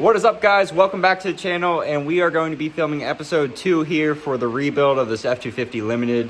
What is up, guys? Welcome back to the channel, and we are going to be filming episode 2 here for the rebuild of this F250 Limited.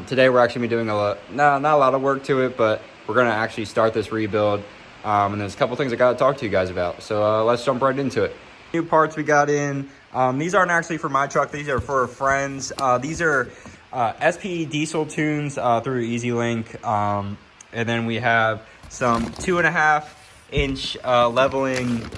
Today we're actually doing not a lot of work to it, but we're going to actually start this rebuild. And there's a couple things I got to talk to you guys about. So let's jump right into it. New parts we got in. These aren't actually for my truck. These are for friends. These are SP diesel tunes through EasyLink. And then we have some 2.5-inch leveling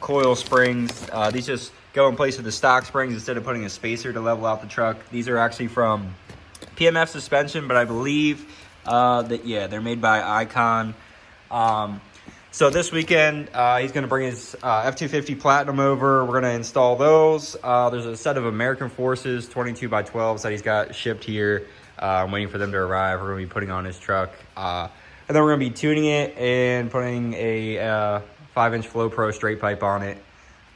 coil springs. These just go in place of the stock springs instead of putting a spacer to level out the truck. These are actually from PMF Suspension, but I believe they're made by Icon. So this weekend he's going to bring his F250 Platinum over. We're going to install those. There's a set of American Forces 22x12s that he's got shipped here. I'm waiting for them to arrive. We're going to be putting on his truck. And then we're going to be tuning it and putting a 5-inch Flow Pro straight pipe on it.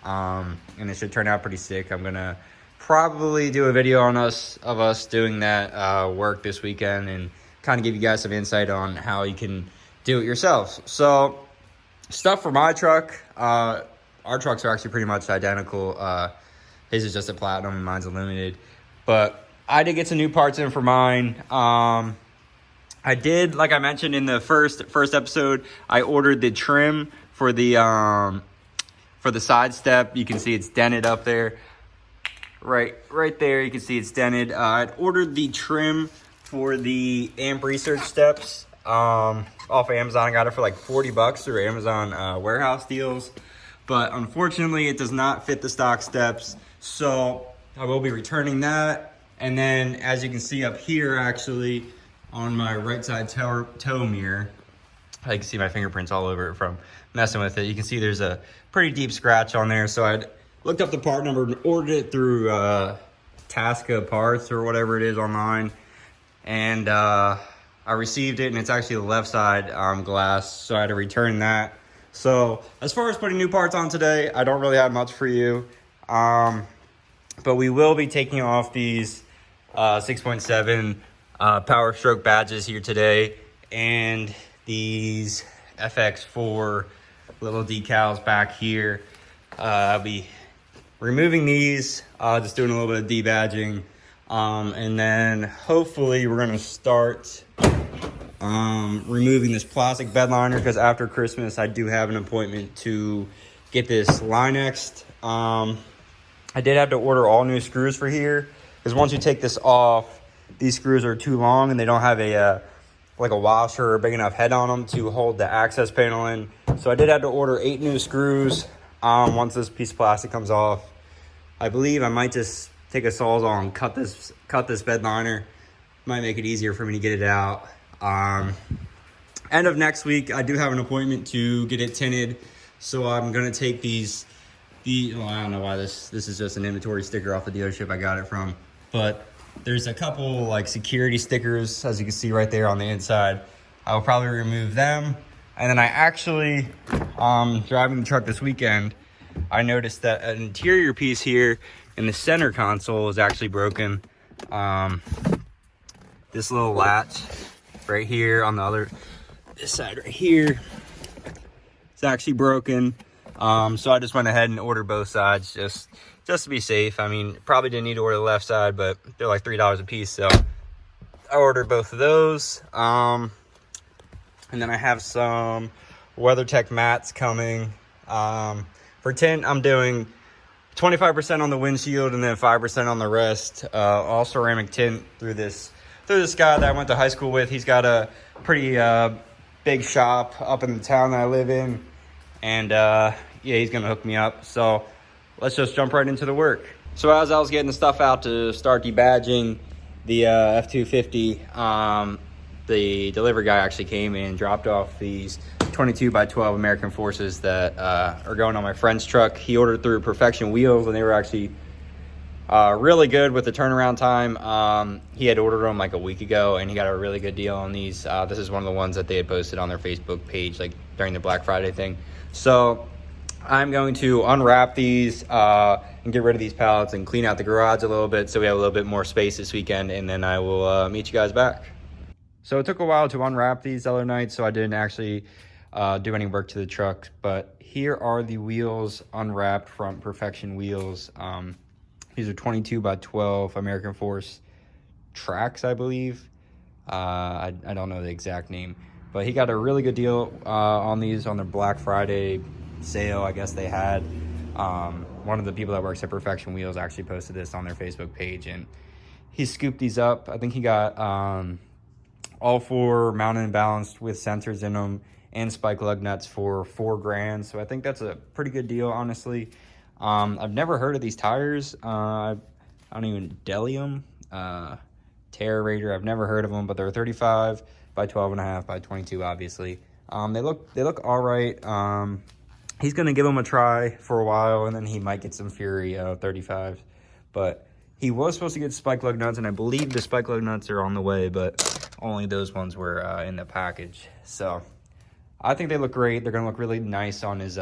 And it should turn out pretty sick. I'm going to probably do a video on us doing that work this weekend and kind of give you guys some insight on how you can do it yourselves. So stuff for my truck. Our trucks are actually pretty much identical. His is just a Platinum and mine's a Limited. But I did get some new parts in for mine. I did, like I mentioned in the first episode, I ordered the trim for the side step. You can see it's dented up there. Right there, you can see it's dented. I'd ordered the trim for the amp research steps off of Amazon. I got it for like $40 through Amazon warehouse deals. But unfortunately, it does not fit the stock steps. So I will be returning that. And then, as you can see up here, actually, on my right side toe mirror, I can see my fingerprints all over it from messing with it. You can see there's a pretty deep scratch on there. So I looked up the part number and ordered it through Tasca Parts or whatever it is online. And I received it, and it's actually the left side glass. So I had to return that. So as far as putting new parts on today, I don't really have much for you. But we will be taking off these 6.7 Power Stroke badges here today, and these FX4 little decals back here. I'll be removing these, just doing a little bit of debadging, and then hopefully we're going to start removing this plastic bed liner, because after Christmas I do have an appointment to get this Linexed. I did have to order all new screws for here, because once you take this off, these screws are too long and they don't have a washer or a big enough head on them to hold the access panel in. So I did have to order 8 new screws once this piece of plastic comes off. I believe I might just take a Sawzall and cut this bed liner. Might make it easier for me to get it out. End of next week, I do have an appointment to get it tinted. So I'm going to take well, I don't know why this is just an inventory sticker off the dealership I got it from. But there's a couple like security stickers, as you can see right there on the inside. I'll probably remove them. And then I actually, driving the truck this weekend, I noticed that an interior piece here in the center console is actually broken. This little latch right here on this side right here, it's actually broken. So I just went ahead and ordered both sides just to be safe. I mean, probably didn't need to order the left side, but they're like $3 a piece. So I ordered both of those. And then I have some WeatherTech mats coming. For tint, I'm doing 25% on the windshield and then 5% on the rest. All ceramic tint through this guy that I went to high school with. He's got a pretty big shop up in the town that I live in. And yeah, he's gonna hook me up. So let's just jump right into the work. So as I was getting the stuff out to start debadging the F250, the delivery guy actually came and dropped off these 22x12 American Forces that are going on my friend's truck. He ordered through Perfection Wheels, and they were actually really good with the turnaround time. He had ordered them like a week ago, and he got a really good deal on these. This is one of the ones that they had posted on their Facebook page like during the Black Friday thing. So I'm going to unwrap these and get rid of these pallets and clean out the garage a little bit so we have a little bit more space this weekend, and then I will meet you guys back. So it took a while to unwrap these the other night, so I didn't actually do any work to the truck. But here are the wheels unwrapped from Perfection Wheels. These are 22 by 12 American Force tracks, I believe. I don't know the exact name, but he got a really good deal on these on their Black Friday sale, I guess they had. One of the people that works at Perfection Wheels actually posted this on their Facebook page, and he scooped these up. I think he got all four mounted and balanced with sensors in them and spike lug nuts for $4,000. So I think that's a pretty good deal, honestly. I've never heard of these tires. I don't even Delium, Terra Raider. I've never heard of them, but they're 35 by 12.5 by 22, obviously. They look all right. He's gonna give them a try for a while, and then he might get some Fury 35s. But he was supposed to get spike lug nuts, and I believe the spike lug nuts are on the way, but only those ones were in the package. So I think they look great. They're gonna look really nice on his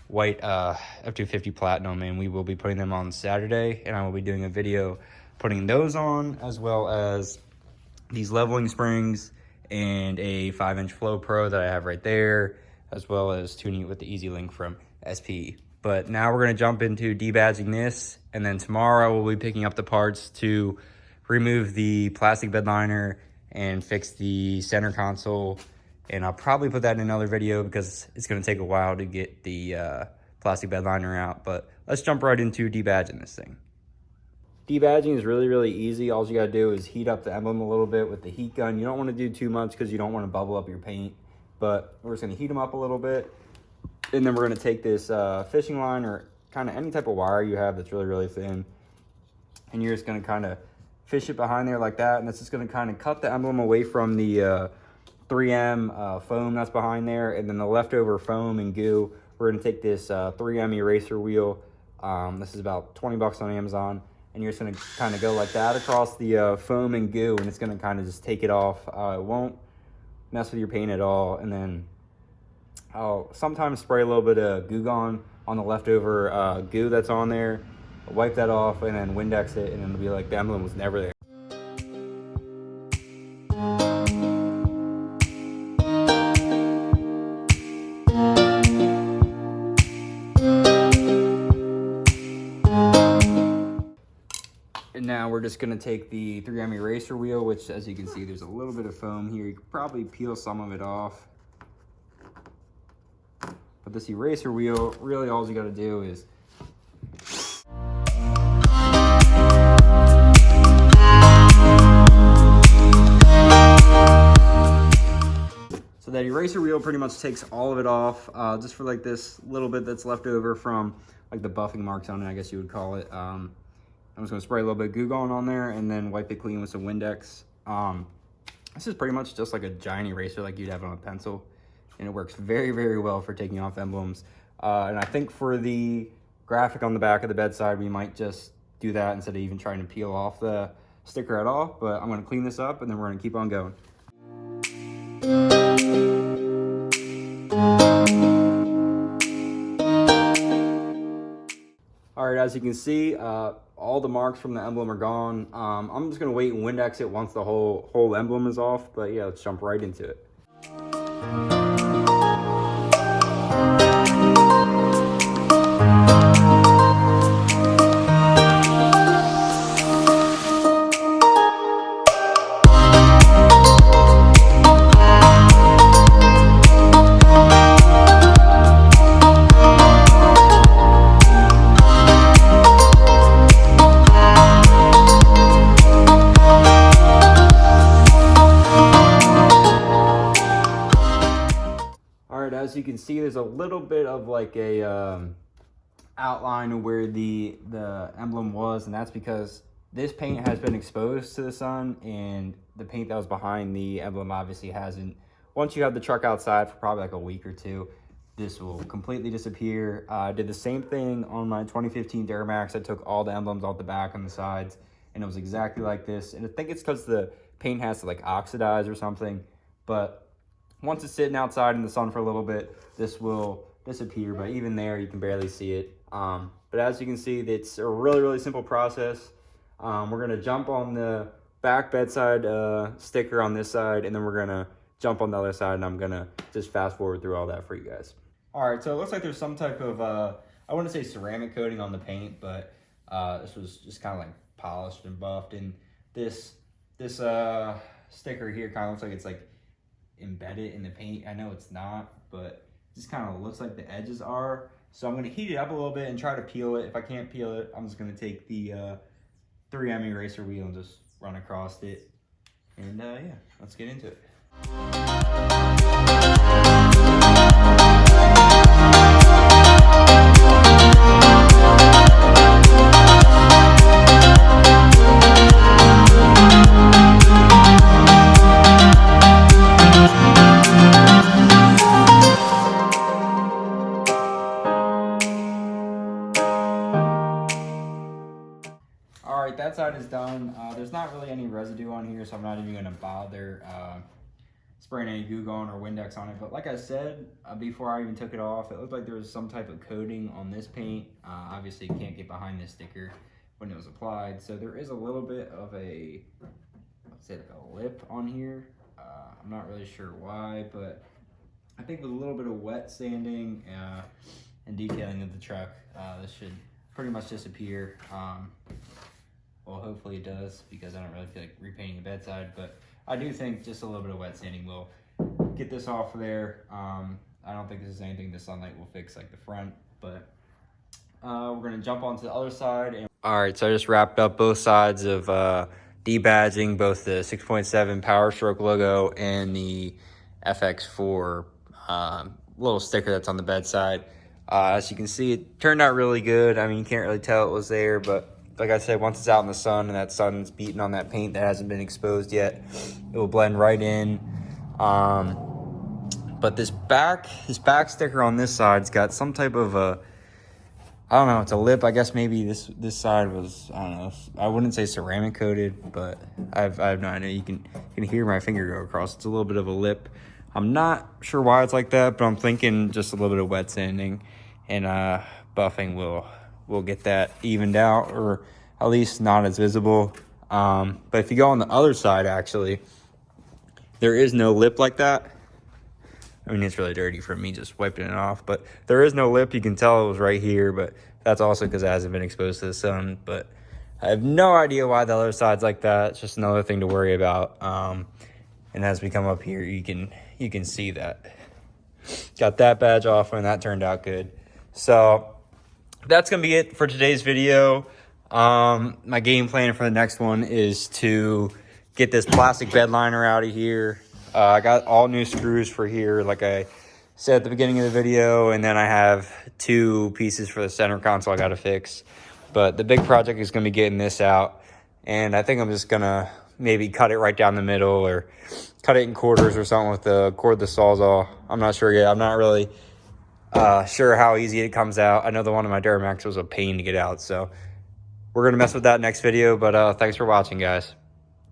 white F250 Platinum, and we will be putting them on Saturday, and I will be doing a video putting those on, as well as these leveling springs and a 5-inch Flow Pro that I have right there, as well as tuning it with the Easy Link from SP. But now we're gonna jump into debadging this, and then tomorrow we'll be picking up the parts to remove the plastic bed liner and fix the center console. And I'll probably put that in another video because it's gonna take a while to get the plastic bed liner out. But let's jump right into debadging this thing. Debadging is really, really easy. All you gotta do is heat up the emblem a little bit with the heat gun. You don't wanna do too much because you don't wanna bubble up your paint. But we're just gonna heat them up a little bit. And then we're gonna take this fishing line or kind of any type of wire you have that's really, really thin. And you're just gonna kind of fish it behind there like that. And that's just gonna kind of cut the emblem away from the 3M foam that's behind there. And then the leftover foam and goo, we're gonna take this 3M eraser wheel. This is about 20 bucks on Amazon. And you're just gonna kind of go like that across the foam and goo, and it's gonna kind of just take it off. It won't mess with your paint at all. And then I'll sometimes spray a little bit of Goo Gone on the leftover goo that's on there, wipe that off, and then Windex it, and it'll be like the emblem was never there. And now we're just gonna take the 3M eraser wheel, which, as you can see, there's a little bit of foam here. You could probably peel some of it off. But this eraser wheel, really all you gotta do is so that eraser wheel pretty much takes all of it off, just for like this little bit that's left over from like the buffing marks on it, I guess you would call it. I'm just gonna spray a little bit of Goo Gone on there and then wipe it clean with some Windex. This is pretty much just like a giant eraser like you'd have on a pencil, and it works very, very well for taking off emblems. And I think for the graphic on the back of the bedside, we might just do that instead of even trying to peel off the sticker at all. But I'm gonna clean this up and then we're gonna keep on going. All right, as you can see, all the marks from the emblem are gone. I'm just gonna wait and Windex it once the whole emblem is off, but yeah, let's jump right into it. As you can see, there's a little bit of like a outline of where the emblem was, and that's because this paint has been exposed to the sun, and the paint that was behind the emblem obviously hasn't. Once you have the truck outside for probably like a week or two, this will completely disappear. I did the same thing on my 2015 Duramax. I took all the emblems off the back and the sides, and it was exactly like this. And I think it's because the paint has to like oxidize or something, but once it's sitting outside in the sun for a little bit, this will disappear, but even there, you can barely see it. But as you can see, it's a really, really simple process. We're gonna jump on the back bedside sticker on this side, and then we're gonna jump on the other side, and I'm gonna just fast forward through all that for you guys. All right, so it looks like there's some type of, I wouldn't say ceramic coating on the paint, but this was just kind of like polished and buffed. And this sticker here kind of looks like it's like embedded in the paint. I know it's not, but it just kind of looks like the edges are. So I'm gonna heat it up a little bit and try to peel it. If I can't peel it, I'm just gonna take the 3M eraser wheel and just run across it. And yeah, let's get into it. All right, that side is done. There's not really any residue on here, so I'm not even gonna bother spraying any Goo Gone or Windex on it. But like I said, before I even took it off, it looked like there was some type of coating on this paint. Obviously, you can't get behind this sticker when it was applied. So there is a little bit of a, let's say like a lip on here. I'm not really sure why, but I think with a little bit of wet sanding and detailing of the truck, this should pretty much disappear. Well, hopefully it does, because I don't really feel like repainting the bedside, but I do think just a little bit of wet sanding will get this off of there. I don't think this is anything the sunlight will fix like the front, but we're gonna jump onto the other side. All right, so I just wrapped up both sides of debadging both the 6.7 Power Stroke logo and the FX4 little sticker that's on the bedside. As you can see, it turned out really good. I mean, you can't really tell it was there, but like I said, once it's out in the sun and that sun's beating on that paint that hasn't been exposed yet, it will blend right in. But this back sticker on this side's got some type of a, I don't know, it's a lip. I guess maybe this side was, I don't know, I wouldn't say ceramic coated, but I have no idea. You can hear my finger go across. It's a little bit of a lip. I'm not sure why it's like that, but I'm thinking just a little bit of wet sanding and buffing will get that evened out, or at least not as visible. But if you go on the other side, actually, there is no lip like that. I mean, it's really dirty from me just wiping it off, but there is no lip. You can tell it was right here, but that's also because it hasn't been exposed to the sun. But I have no idea why the other side's like that. It's just another thing to worry about. And as we come up here, you can see that. Got that badge off, and that turned out good. So that's gonna be it for today's video. My game plan for the next one is to get this plastic bed liner out of here. I got all new screws for here, like I said at the beginning of the video, and then I have 2 pieces for the center console I gotta fix. But the big project is gonna be getting this out, and I think I'm just gonna maybe cut it right down the middle, or cut it in quarters or something with the Sawzall. I'm not sure yet. I'm not really sure how easy it comes out. I know the one on my Duramax was a pain to get out, so we're gonna mess with that next video. But thanks for watching, guys.